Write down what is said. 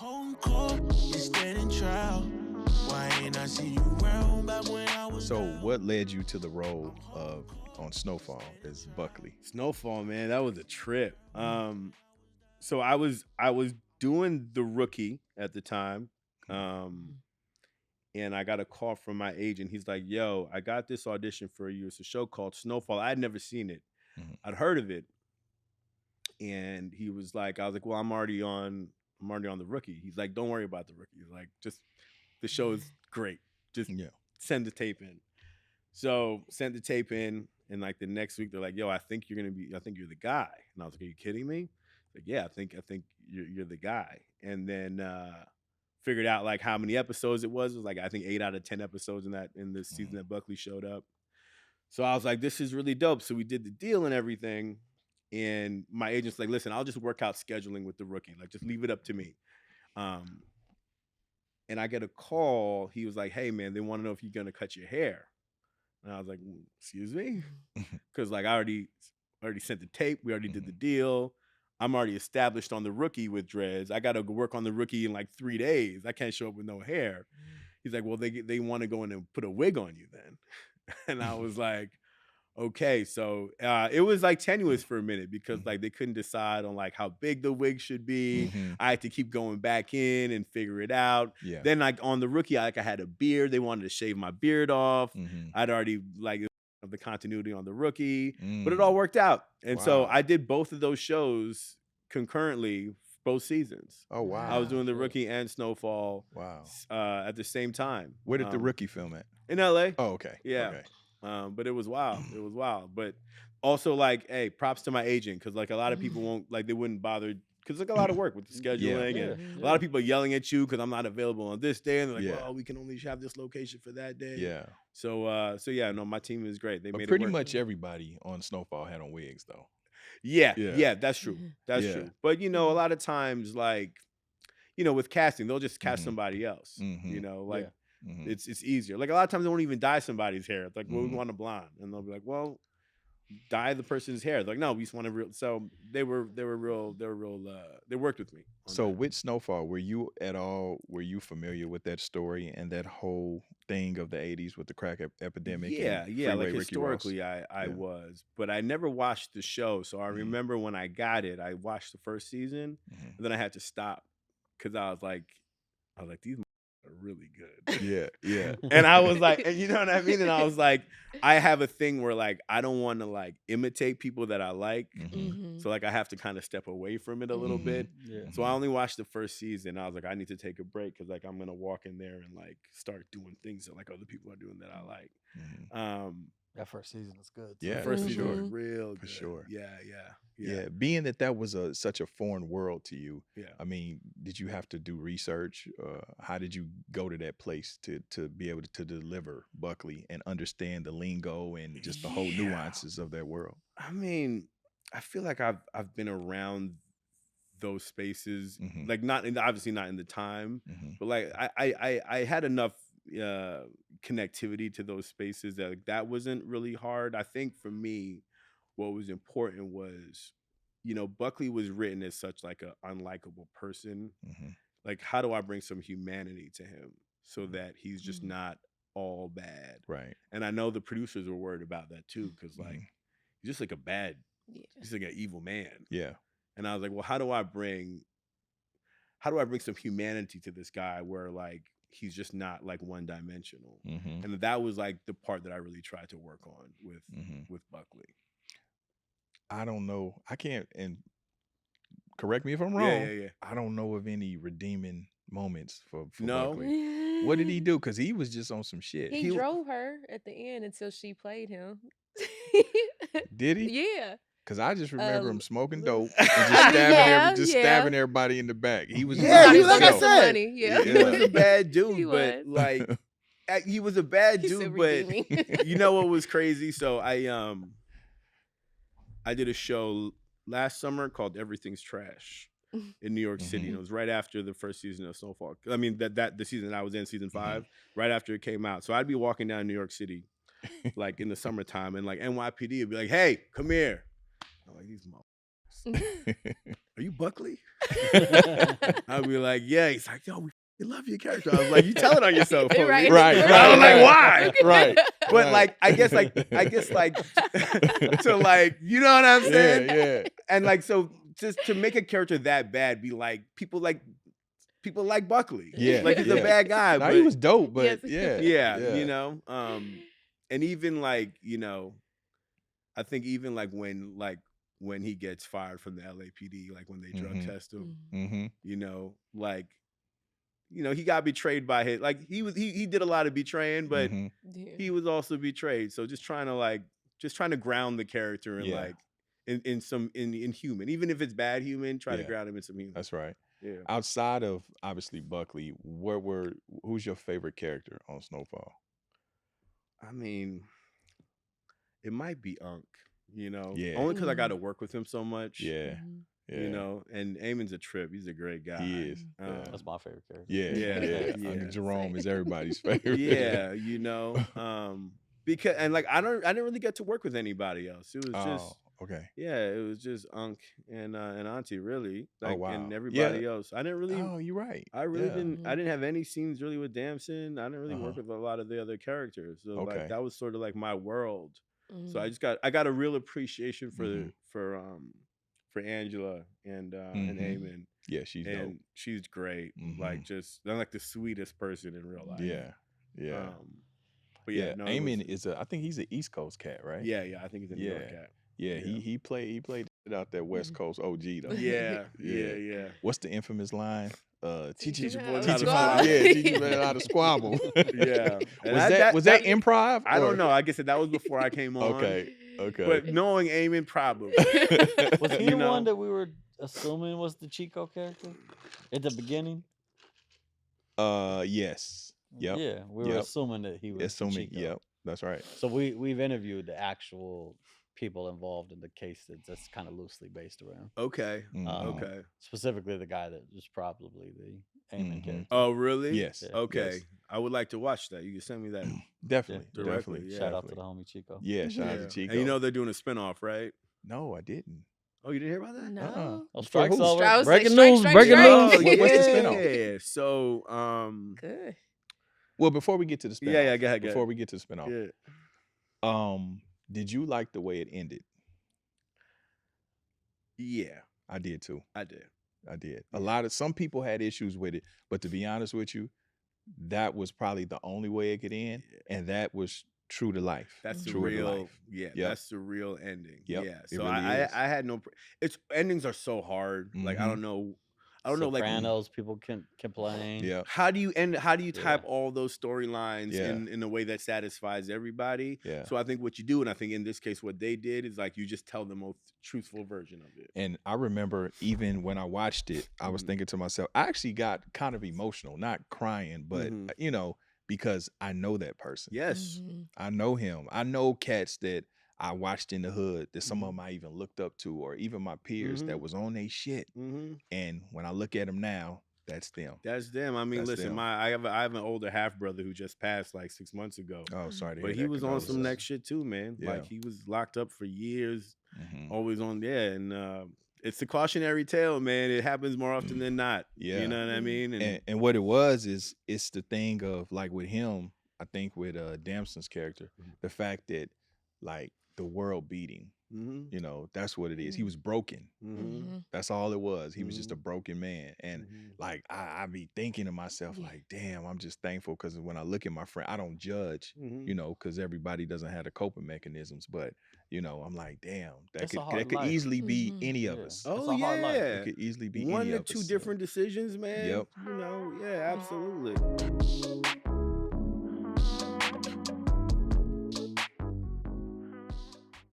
So what led you to the role of on Snowfall as Buckley? Snowfall, man, that was a trip. So I was doing the rookie at the time. And I got a call from my agent. He's like, yo, I got this audition for you. It's a show called Snowfall. I'd never seen it. I'd heard of it. And he was like, I was like, well, I'm already on the rookie. He's like, don't worry about the rookie. He's like, just the show is great. Just send the tape in. So sent the tape in, and like the next week they're like, yo, I think you're the guy. And I was like, are you kidding me? Like, yeah, I think you're the guy. And then figured out like how many episodes it was. It was like, I think 8 out of 10 episodes in this season that Buckley showed up. So I was like, this is really dope. So we did the deal and everything. And my agent's like, listen, I'll just work out scheduling with the rookie. Like, just leave it up to me. And I get a call. He was like, hey, man, they want to know if you're going to cut your hair. And I was like, excuse me? Because like I already sent the tape. We already did the deal. I'm already established on the rookie with dreads. I got to work on the rookie in like 3 days. I can't show up with no hair. He's like, well, they want to go in and put a wig on you then. And I was like, okay. So it was like tenuous for a minute because like they couldn't decide on like how big the wig should be. I had to keep going back in and figure it out. Then like on the rookie, I had a beard. They wanted to shave my beard off. I'd already like of the continuity on the rookie, but it all worked out. And so I did both of those shows concurrently, both seasons. Oh, wow. I was doing the rookie and Snowfall at the same time. Where did the rookie film at? In LA. Oh, okay. Yeah. Okay. But it was wild. It was wild. But also like, hey, props to my agent. Cause like a lot of people won't, like they wouldn't bother. Cause like a lot of work with the scheduling and a lot of people yelling at you cause I'm not available on this day. And they're like, well, we can only have this location for that day. Yeah. So yeah, no, my team is great. They made pretty it work. much everybody on Snowfall had on wigs though. Yeah, that's true. That's true. But you know, a lot of times like, you know, with casting, they'll just cast somebody else. You know, like it's easier. Like a lot of times they won't even dye somebody's hair. It's like, well, we want a blonde. And they'll be like, well, dye the person's hair. They're like, no, we just want a real. So they worked with me. So with Snowfall, were you familiar with that story and that whole thing of the 80s with the crack epidemic? Yeah. Like historically I was, but I never watched the show. So I remember when I got it, I watched the first season and then I had to stop because I was like, these are really good. Yeah. And I was like, and you know what I mean? And I was like, I have a thing where like, I don't want to like imitate people that I like. So like, I have to kind of step away from it a little bit. So I only watched the first season. I was like, I need to take a break because like, I'm going to walk in there and like start doing things that like other people are doing that I like. That first season was good. Yeah, the first for season sure. was real good. For sure. Yeah. Being that was such a foreign world to you. Yeah. I mean, did you have to do research? How did you go to that place to be able to deliver Buckley and understand the lingo and just the whole nuances of that world? I mean, I feel like I've been around those spaces, like obviously not in the time, but like I had enough connectivity to those spaces that like, that wasn't really hard. I think for me, what was important was, you know, Buckley was written as such like an unlikable person. Like, how do I bring some humanity to him so that he's just not all bad? Right. And I know the producers were worried about that too, because like he's just like he's like an evil man. Yeah. And I was like, well, how do I bring some humanity to this guy where like he's just not like one dimensional? And that was like the part that I really tried to work on with Buckley. I don't know. I can't, and correct me if I'm wrong. Yeah. I don't know of any redeeming moments for No? Buckley. What did he do? Because he was just on some shit. He drove her at the end until she played him. Did he? Yeah. Because I just remember him smoking dope and just stabbing everybody in the back. He was like I said, he was a bad dude, but like he was a bad dude, but you know what was crazy? So I did a show last summer called Everything's Trash in New York City. And it was right after the first season of Snowfall. I mean, that the season I was in, season 5, right after it came out. So I'd be walking down New York City, like in the summertime, and like NYPD would be like, hey, come here. I'm like, these motherfuckers. house. Are you Buckley? I'd be like, yeah. He's like, yo, we love your character. I was like, you tell it on yourself. Homie. Right. I was like, why? Right. But like, I guess like to like, you know what I'm saying? Yeah. And like, so just to make a character that bad, be like people like Buckley. Yeah. Like he's a bad guy. No, but he was dope, but Yes. yeah, you know. And even like, you know, I think even like when he gets fired from the LAPD, like when they drug test him, Mm-hmm. you know, like, you know, he got betrayed by his, like he did a lot of betraying, but he was also betrayed. So just trying to ground the character in like in human, even if it's bad human, try to ground him in some human. That's right. Yeah. Outside of obviously Buckley, who's your favorite character on Snowfall? I mean, it might be Unc, you know, Yeah. only because I got to work with him so much. Yeah. Yeah. You know, and Eamon's a trip. He's a great guy. He is. That's my favorite character. Yeah. Uncle Jerome is everybody's favorite. Yeah, you know, because and like I didn't really get to work with anybody else. It was just okay. Yeah, it was just Unc and Auntie really. Like, wow. and everybody else. I didn't really. Oh, you're right. I really didn't. I didn't have any scenes really with Damson. I didn't really work with a lot of the other characters. So like that was sort of like my world. So I got a real appreciation for Angela and Eamon. Yeah, she's dope. She's great. Like they're like the sweetest person in real life. Yeah. But yeah, no, Eamon is I think he's an East Coast cat, right? Yeah, I think he's a New York cat. Yeah, he played it out that West Coast OG though. Yeah. What's the infamous line? Teach your boys boys how to teach your man how to squabble. Yeah. Was that improv? I don't know. I guess that was before I came on. Okay. But knowing Eamon, probably. Was he the one that we were assuming was the Chico character at the beginning? Yes. Yep. Yeah, we were assuming that he was assuming. Chico. Yep, that's right. So we've interviewed the actual people involved in the case that's kind of loosely based around. Okay. Okay. Specifically, the guy that was probably the Eamon character. Oh, really? Yes. Yeah. Okay. Yes. I would like to watch that. You can send me that. Definitely. Directly. Definitely. Yeah. Shout out to the homie Chico. Yeah. Shout out to Chico. And you know they're doing a spinoff, right? No, I didn't. Oh, you didn't hear about that? No. Oh, Strike's who? over. Strauss, Breaking like, news. strike, Breaking strike, news. strike. What's the spinoff? Yeah. So, Good. Well, before we get to the spinoff. Yeah, go ahead. Before we get to the spinoff. Yeah. Did you like the way it ended? Yeah. I did too. I did. Some people had issues with it, but to be honest with you, that was probably the only way it could end, and that was true to life. That's the true to real, life. yeah. Yep. That's the real ending. Yep, Yeah. it So really I is. had no. It's endings are so hard. Like I don't know. Like Sopranos, people can complain. Yeah. how do you end? How do you type all those storylines Yeah. in a way that satisfies everybody? Yeah. So I think what you do, and I think in this case what they did is like you just tell the most truthful version of it. And I remember even when I watched it, I was thinking to myself, I actually got kind of emotional, not crying, but you know, because I know that person. Yes. I know him. I know cats that I watched in the hood that some of them I even looked up to, or even my peers that was on they shit. And when I look at them now, that's them. That's them. I mean, That's listen, them. I have an older half brother who just passed like 6 months ago. Oh, sorry to But hear he that. was on some Condolences. next shit too, man. Yeah. Like he was locked up for years, Mhm. always on there. And it's the cautionary tale, man. It happens more often than not. Yeah. You know what I mean? And what it was is it's the thing of like with him, I think with Damson's character, the fact that like the world beating, you know, that's what it is. He was broken. That's all it was. He was just a broken man. And like I be thinking to myself, like, damn, I'm just thankful because when I look at my friend, I don't judge, you know, because everybody doesn't have the coping mechanisms. But you know, I'm like, damn, that could easily be any of us. Oh It's a hard life. yeah, It could easily be one any or of two us. different decisions, man. Yep. You know, yeah, absolutely.